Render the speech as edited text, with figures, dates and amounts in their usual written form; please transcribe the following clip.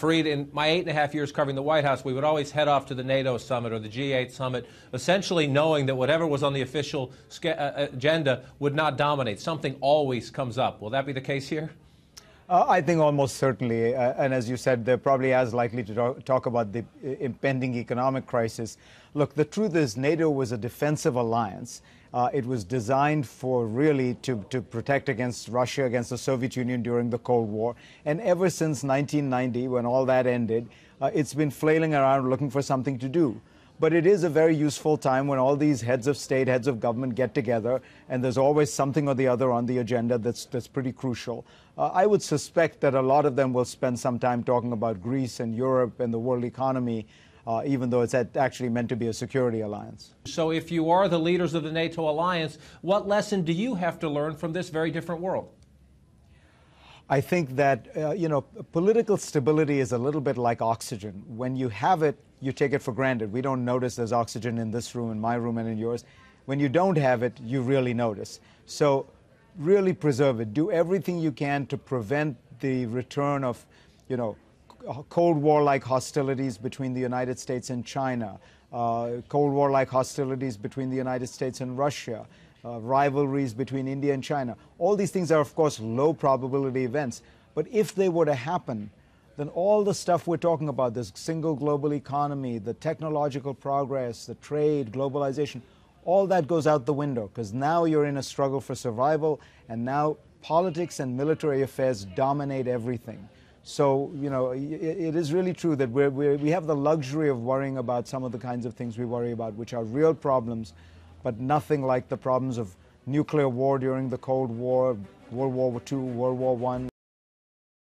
Fareed, in my 8.5 years covering the White House, we would always head off to the NATO summit or the G8 summit, essentially knowing that whatever was on the official agenda would not dominate. Something always comes up. Will that be the case here? I think almost certainly. And as you said, they're probably as likely to talk about the impending economic crisis. Look, the truth is NATO was a defensive alliance. It was designed for really to protect against Russia, against the Soviet Union during the Cold War. And ever since 1990, when all that ended, it's been flailing around looking for something to do. But it is a very useful time when all these heads of state, heads of government get together, and there's always something or the other on the agenda that's pretty crucial. I would suspect that a lot of them will spend some time talking about Greece and Europe and the world economy, even though it's actually meant to be a security alliance. So if you are the leaders of the NATO alliance, what lesson do you have to learn from this very different world? I think that, political stability is a little bit like oxygen. When you have it, you take it for granted. We don't notice there's oxygen in this room, in my room, and in yours. When you don't have it, you really notice. So really preserve it. Do everything you can to prevent the return of, Cold War-like hostilities between the United States and China, Cold War-like hostilities between the United States and Russia, rivalries between India and China. All these things are, of course, low probability events. But if they were to happen, then all the stuff we're talking about, this single global economy, the technological progress, the trade, globalization, all that goes out the window, because now you're in a struggle for survival, and now politics and military affairs dominate everything. So, it is really true that we have the luxury of worrying about some of the kinds of things we worry about, which are real problems, but nothing like the problems of nuclear war during the Cold War, World War II, World War I.